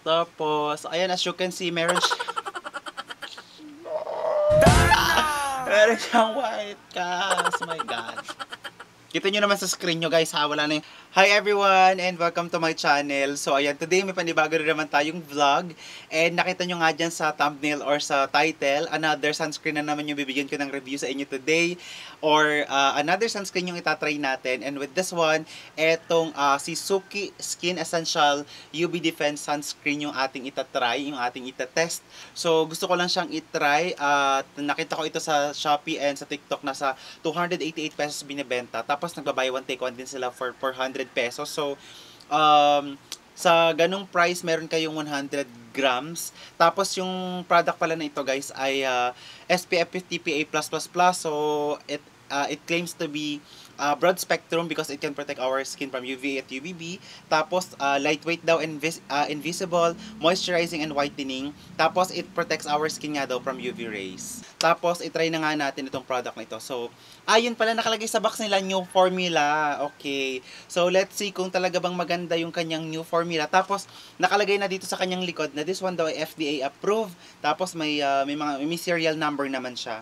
Tapos, ayan, as you can see, meron siyang white cast. Oh my God. Kita nyo naman sa screen nyo guys ha, wala na yung... Hi everyone and welcome to my channel. So ayan, today may panibago rin naman tayong vlog. And nakita nyo nga dyan sa thumbnail or sa title, another sunscreen na naman yung bibigyan ko ng review sa inyo today. Or another sunscreen yung itatry natin. And with this one, etong si Suki Skin Essential UV Defense Sunscreen yung ating itatry, yung ating itatest. So gusto ko lang siyang itry at nakita ko ito sa Shopee and sa TikTok na sa 288 pesos binibenta. Tapos nagba-buy one take one din sila for 400 pesos. So sa ganung price meron kayong 100 grams. Tapos yung product pala na ito guys ay SPF 50 PA+++. So it claims to be broad spectrum because it can protect our skin from UVA at UVB. Tapos, lightweight daw, invisible, moisturizing and whitening. Tapos, it protects our skin nga daw from UV rays. Tapos, itry na nga natin itong product na ito. So, ayun pala nakalagay sa box nila, new formula. Okay. So, let's see kung talaga bang maganda yung kanyang new formula. Tapos, nakalagay na dito sa kanyang likod na this one daw ay FDA approved. Tapos, may serial number naman siya.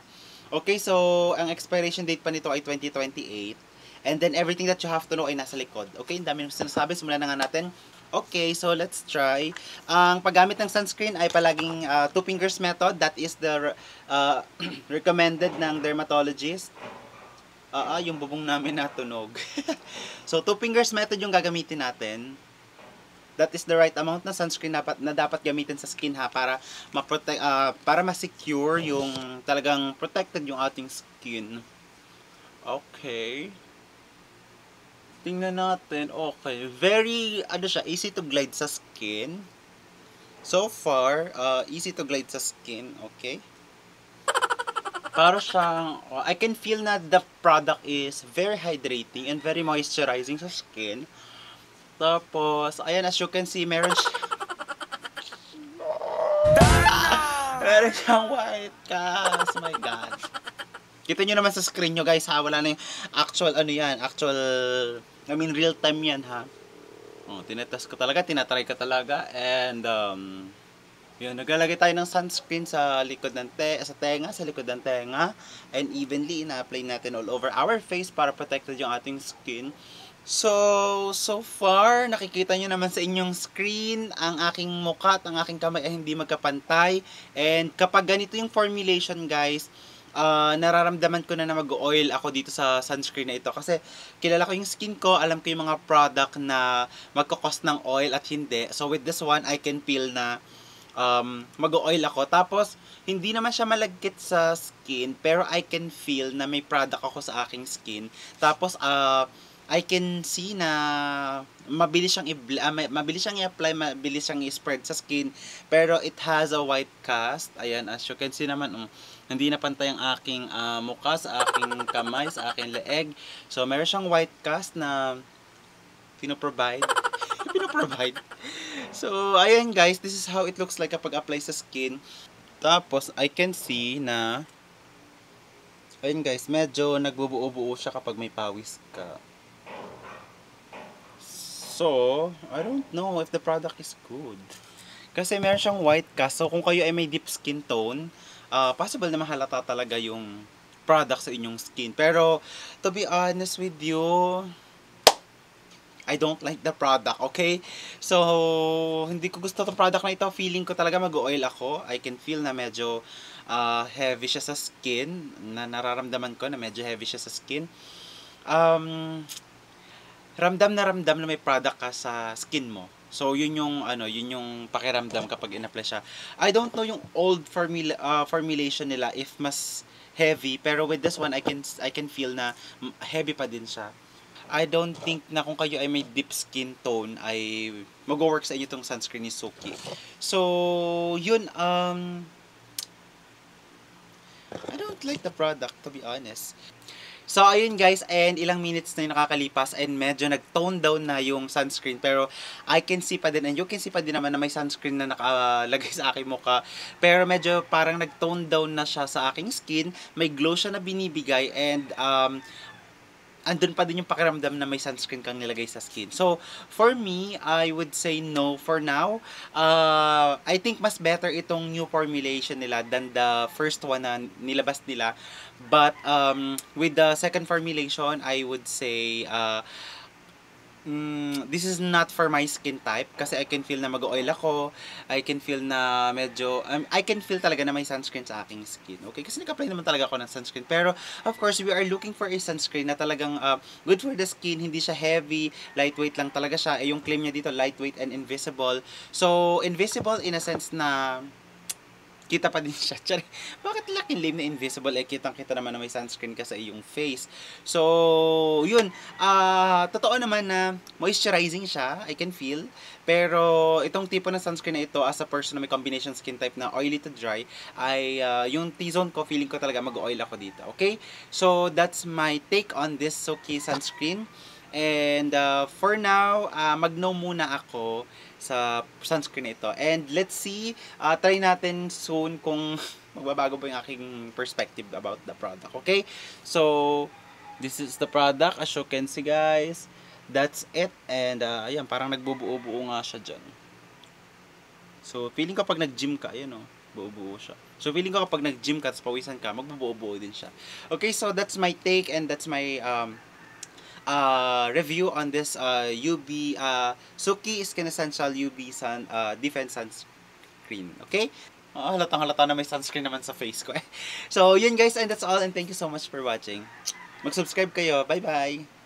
Okay, so ang expiration date pa nito ay 2028. And then everything that you have to know ay nasa likod. Okay, ang dami sinasabi. Simulan na nga natin. Okay, so let's try. Ang paggamit ng sunscreen ay palaging two fingers method. That is the recommended ng dermatologist. Yung bubong namin natunog. So, two fingers method yung gagamitin natin. That is the right amount na sunscreen na dapat gamitin sa skin ha para para ma-secure yung talagang protected yung ating skin. Okay. Tingnan natin. Okay. Very easy to glide sa skin. So far, easy to glide sa skin. Okay. Para siyang I can feel na the product is very hydrating and very moisturizing sa skin. Tapos, ayan, as you can see, meron siyang white cast. Oh my God. Kita nyo naman sa screen nyo guys ha, wala na yung actual real time yan ha. Tinetest ko talaga, tinatry ko talaga. And, yun, naglalagay tayo ng sunscreen sa likod ng sa likod ng tenga. And evenly, ina-apply natin all over our face para protected yung ating skin. So far, nakikita nyo naman sa inyong screen, ang aking mukha at ang aking kamay ay hindi magkapantay. And kapag ganito yung formulation guys, nararamdaman ko na mag-oil ako dito sa sunscreen na ito. Kasi kilala ko yung skin ko, alam ko yung mga product na magkakos ng oil at hindi. So with this one, I can feel na mag-oil ako. Tapos, hindi naman siya malagkit sa skin, pero I can feel na may product ako sa aking skin. Tapos, I can see na mabilis siyang i-apply, mabilis siyang i-spread sa skin, pero it has a white cast. Ayan, as you can see naman, hindi na pantay ang aking mukha sa aking kamay, sa aking leeg. So, meron siyang white cast na pinoprovide. So, ayan guys, this is how it looks like kapag apply sa skin. Tapos, I can see na, ayun guys, medyo nagbubuo-buo siya kapag may pawis ka. So, I don't know if the product is good. Kasi meron siyang white cast. So, kung kayo ay may deep skin tone, possible na mahalata talaga yung product sa inyong skin. Pero, to be honest with you, I don't like the product, okay? So, hindi ko gusto itong product na ito. Feeling ko talaga mag-oil ako. I can feel na medyo heavy siya sa skin. Nararamdaman ko na medyo heavy siya sa skin. Ramdam na may product ka sa skin mo. So, yun yung pakiramdam kapag in-apply siya. I don't know yung old formulation nila if mas heavy, pero with this one I can feel na heavy pa din siya. I don't think na kung kayo ay may deep skin tone ay mag-work sa inyo itong sunscreen ni Suki. So, yun, I don't like the product, to be honest. So, ayun guys, and ilang minutes na yung nakakalipas and medyo nag-tone down na yung sunscreen. Pero, I can see pa din, and you can see pa din naman na may sunscreen na nakalagay sa aking mukha. Pero, medyo parang nag-tone down na siya sa aking skin. May glow siya na binibigay, and andun pa din yung pakiramdam na may sunscreen kang nilagay sa skin. So, for me, I would say no for now. I think mas better itong new formulation nila than the first one na nilabas nila. But, with the second formulation, I would say, this is not for my skin type kasi I can feel na mag-oil ako. I can feel na medyo I can feel talaga na may sunscreen sa aking skin. Okay? Kasi nag-apply naman talaga ako ng sunscreen. Pero of course, we are looking for a sunscreen na talagang good for the skin, hindi siya heavy, lightweight lang talaga siya. Yung claim niya dito, lightweight and invisible. So, invisible in a sense na kita pa din siya. Tsari, bakit laking lame na invisible? Eh, kitang-kita naman na may sunscreen ka sa iyong face. So, yun. Totoo naman na moisturizing siya. I can feel. Pero, itong tipo ng sunscreen na ito, as a person na may combination skin type na oily to dry, ay yung T-zone ko, feeling ko talaga mag-oil ako dito. Okay? So, that's my take on this Suki sunscreen. And for now, mag-no muna ako sa sunscreen ito. And let's see, try natin soon kung magbabago pa yung aking perspective about the product. Okay? So, this is the product. As you can see, guys, that's it. And ayan, parang nagbubuo-buo nga siya dyan. So, feeling ko pag nag-gym ka, ayan o, buo-buo siya. So, feeling ko kapag nag-gym ka, tapos pawisan ka, magbubuo-buo din siya. Okay, so that's my take and that's my review on this UB Suki Skin Essential UB Sun Defense Sunscreen. Okay? Halatang halata na may sunscreen naman sa face ko eh. So, yun guys, and that's all, and thank you so much for watching. Mag-subscribe kayo. Bye-bye!